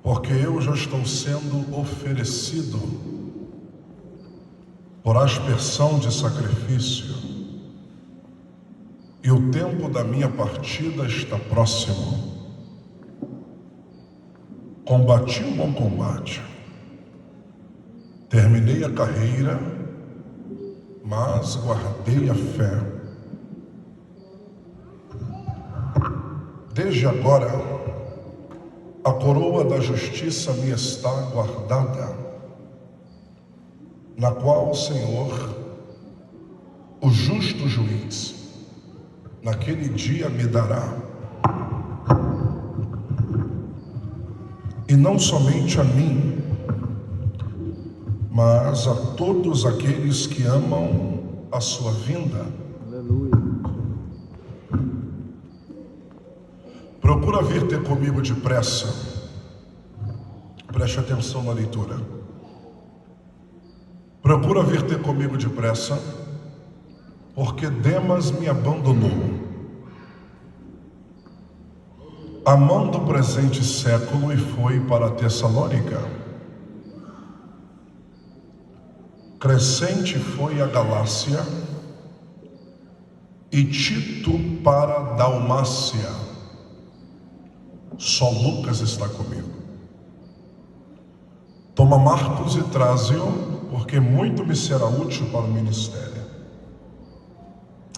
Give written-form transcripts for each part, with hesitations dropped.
porque eu já estou sendo oferecido por aspersão de sacrifício, e o tempo da minha partida está próximo. Combati o bom combate, terminei a carreira, mas guardei a fé. Desde agora, a coroa da justiça me está guardada, na qual o Senhor, o justo juiz, naquele dia me dará. E não somente a mim, mas a todos aqueles que amam a sua vinda. Aleluia. Procura vir ter comigo depressa. Preste atenção na leitura. Procura vir ter comigo depressa, porque Demas me abandonou, amando o presente século, e foi para Tessalônica. Crescente foi a Galácia, e Tito para Dalmácia. Só Lucas está comigo. Toma Marcos e traze-o, porque muito me será útil para o ministério.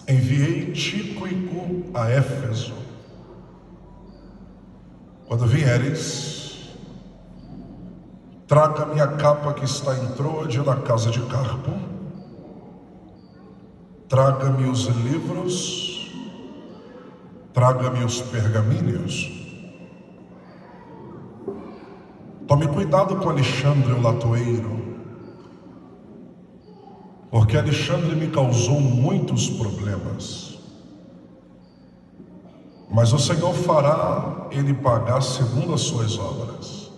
Enviei Tíquico a Éfeso. Quando vieres, traga minha capa que está em Troade, na casa de Carpo. Traga-me os livros, traga-me os pergaminhos. Tome cuidado com Alexandre, o latoeiro, porque Alexandre me causou muitos problemas. Mas o Senhor fará ele pagar segundo as suas obras.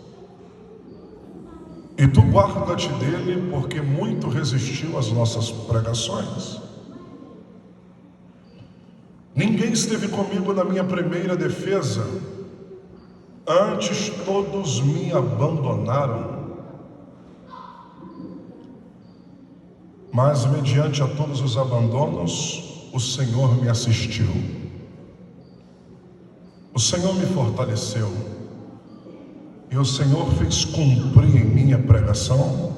E tu guarda-te dele, porque muito resistiu às nossas pregações. Ninguém esteve comigo na minha primeira defesa, antes todos me abandonaram. Mas mediante a todos os abandonos, o Senhor me assistiu. O Senhor me fortaleceu, e o Senhor fez cumprir em minha pregação,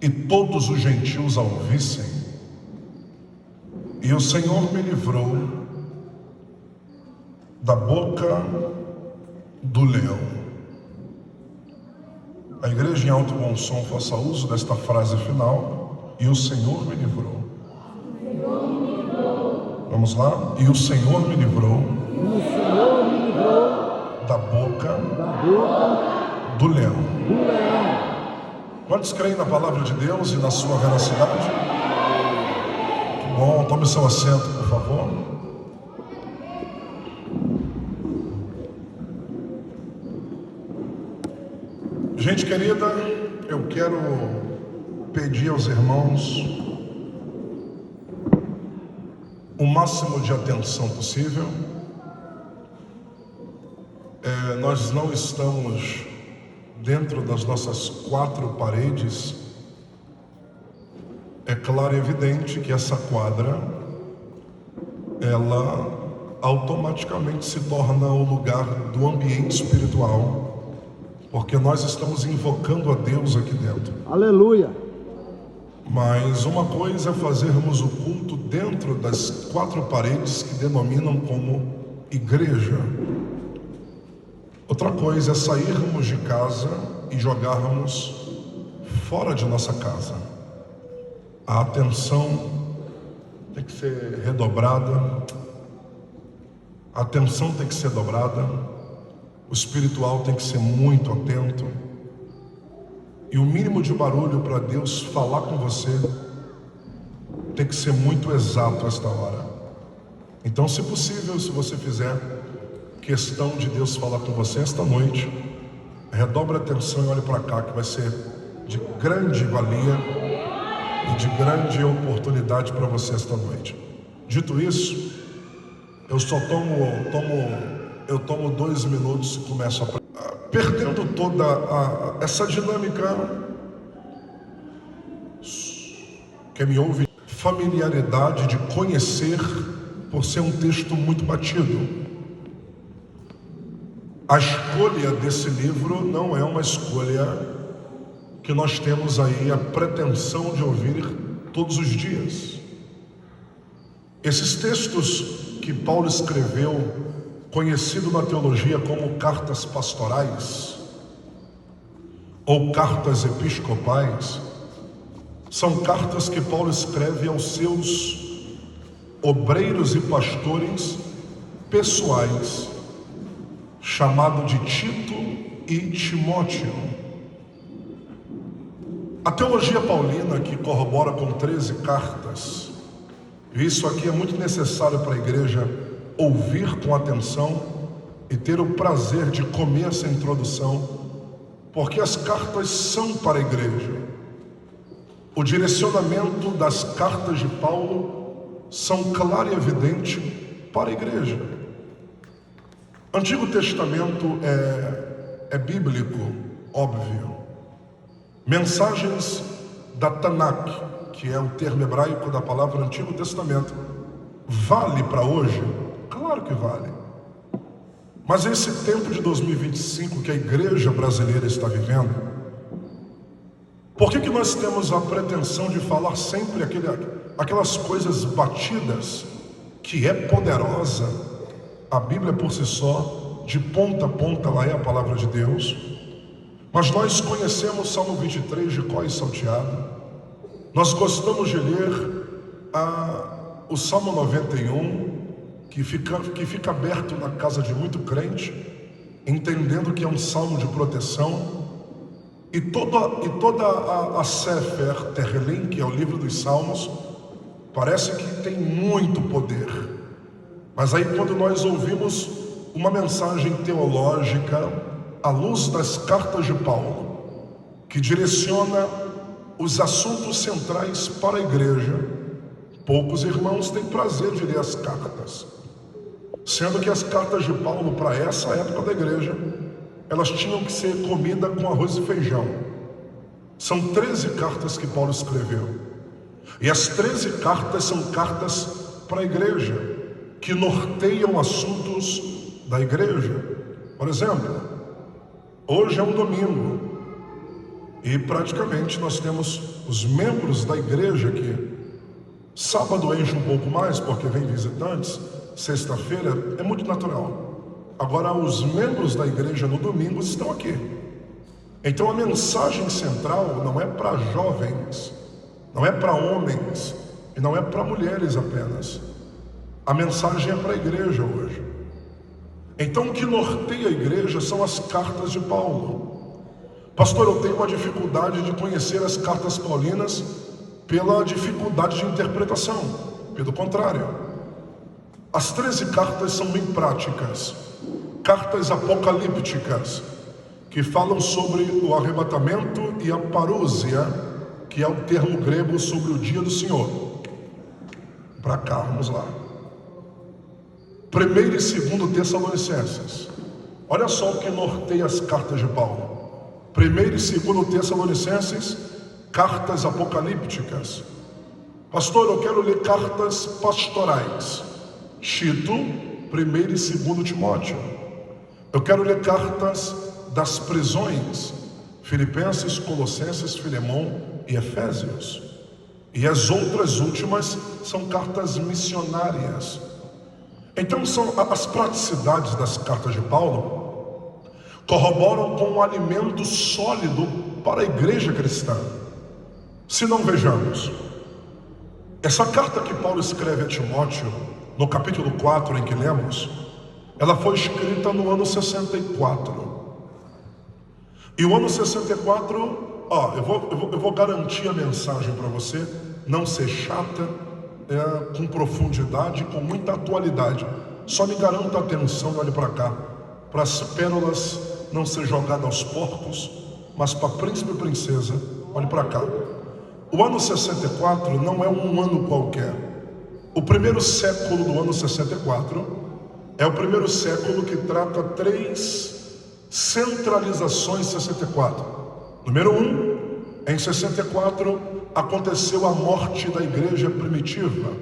e todos os gentios a ouvissem. E o Senhor me livrou da boca do leão. A igreja em alto e bom som faça uso desta frase final: e o Senhor me livrou. Vamos lá? E o Senhor me livrou, da boca do leão. Quantos creem na palavra de Deus e na sua veracidade? Que bom, tome seu assento, por favor. Gente querida, eu quero pedir aos irmãos o máximo de atenção possível. Nós não estamos dentro das nossas quatro paredes. É claro e evidente que essa quadra, ela automaticamente se torna o lugar do ambiente espiritual, porque nós estamos invocando a Deus aqui dentro. Aleluia. Mas uma coisa é fazermos o culto dentro das quatro paredes que denominam como igreja. Outra coisa é sairmos de casa e jogarmos fora de nossa casa. A atenção tem que ser redobrada, a atenção tem que ser dobrada, o espiritual tem que ser muito atento. E o mínimo de barulho para Deus falar com você tem que ser muito exato esta hora. Então, se possível, se você fizer questão de Deus falar com você esta noite, redobre a atenção e olhe para cá, que vai ser de grande valia e de grande oportunidade para você esta noite. Dito isso, eu só tomo eu tomo 2 minutos e começo a perdendo toda essa dinâmica. Quem me ouve, familiaridade de conhecer por ser um texto muito batido. A escolha desse livro não é uma escolha que nós temos aí a pretensão de ouvir todos os dias. Esses textos que Paulo escreveu, conhecido na teologia como cartas pastorais ou cartas episcopais, são cartas que Paulo escreve aos seus obreiros e pastores pessoais, chamado de Tito e Timóteo. A teologia paulina, que corrobora com 13 cartas, e isso aqui é muito necessário para a igreja ouvir com atenção e ter o prazer de comer essa introdução, porque as cartas são para a igreja. O direcionamento das cartas de Paulo são claro e evidente para a igreja. Antigo Testamento é bíblico, óbvio. Mensagens da Tanakh, que é o termo hebraico da palavra Antigo Testamento, vale para hoje? Claro que vale. Mas esse tempo de 2025 que a igreja brasileira está vivendo, por que nós temos a pretensão de falar sempre aquelas coisas batidas, que é poderosa? A Bíblia por si só, de ponta a ponta, ela é a palavra de Deus. Mas nós conhecemos Salmo 23 de cor e salteado. Nós gostamos de ler o Salmo 91, que fica aberto na casa de muito crente, entendendo que é um salmo de proteção. E toda a Sefer Tehillim, que é o livro dos Salmos, parece que tem muito poder. Mas aí quando nós ouvimos uma mensagem teológica à luz das cartas de Paulo, que direciona os assuntos centrais para a igreja, poucos irmãos têm prazer de ler as cartas. Sendo que as cartas de Paulo, para essa época da igreja, elas tinham que ser comida com arroz e feijão. São 13 cartas que Paulo escreveu. E as 13 cartas são cartas para a igreja, que norteiam assuntos da igreja. Por exemplo, hoje é um domingo, e praticamente nós temos os membros da igreja aqui. Sábado enche um pouco mais, porque vem visitantes. Sexta-feira é muito natural. Agora, os membros da igreja no domingo estão aqui. Então, a mensagem central não é para jovens, não é para homens e não é para mulheres apenas. A mensagem é para a igreja hoje. Então, o que norteia a igreja são as cartas de Paulo. Pastor, eu tenho uma dificuldade de conhecer as cartas paulinas pela dificuldade de interpretação. Pelo contrário, as 13 cartas são bem práticas. Cartas apocalípticas, que falam sobre o arrebatamento e a parúzia, que é o termo grego sobre o dia do Senhor. Para cá, vamos lá. 1 e 2 Tessalonicenses. Olha só o que norteia as cartas de Paulo. 1 e 2 Tessalonicenses, cartas apocalípticas. Pastor, eu quero ler cartas pastorais. Tito, 1 e 2 Timóteo. Eu quero ler cartas das prisões, Filipenses, Colossenses, Filemão e Efésios. E as outras últimas são cartas missionárias. Então são as praticidades das cartas de Paulo, corroboram com um alimento sólido para a igreja cristã. Se não, vejamos, essa carta que Paulo escreve a Timóteo, no capítulo 4 em que lemos, ela foi escrita no ano 64. E o ano 64, eu vou garantir a mensagem para você não ser chata, com profundidade, com muita atualidade. Só me garanta a atenção, olhe para cá, para as pérolas não ser jogadas aos porcos, mas para príncipe e princesa, olhe para cá. O ano 64 não é um ano qualquer. O primeiro século do ano 64 é o primeiro século que trata 3 centralizações 64. Número 1, em 64 aconteceu a morte da igreja primitiva,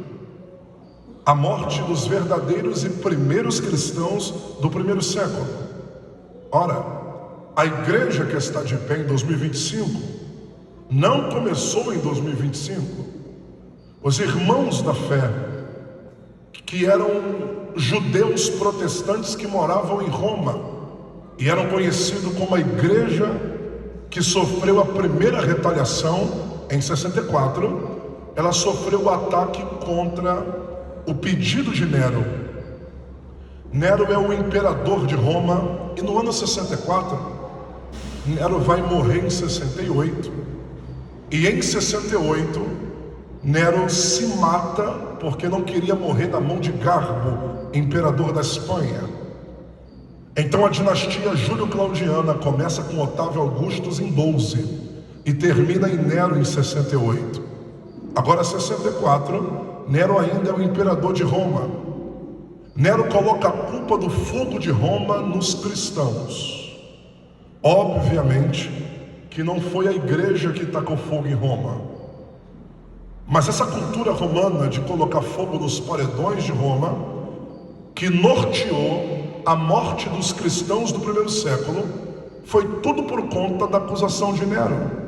a morte dos verdadeiros e primeiros cristãos do primeiro século. Ora, a igreja que está de pé em 2025 não começou em 2025. Os irmãos da fé, que eram judeus protestantes que moravam em Roma e eram conhecidos como a igreja que sofreu a primeira retaliação em 64, ela sofreu o ataque contra o pedido de Nero. Nero é o imperador de Roma e no ano 64, Nero vai morrer em 68 e em 68, Nero se mata porque não queria morrer na mão de Garbo, imperador da Espanha. Então a dinastia Júlio-Claudiana começa com Otávio Augustus em 12 e termina em Nero em 68. Agora 64, Nero ainda é o imperador de Roma. Nero coloca a culpa do fogo de Roma nos cristãos. Obviamente que não foi a igreja que tacou fogo em Roma, mas essa cultura romana de colocar fogo nos paredões de Roma, que norteou a morte dos cristãos do primeiro século, foi tudo por conta da acusação de Nero.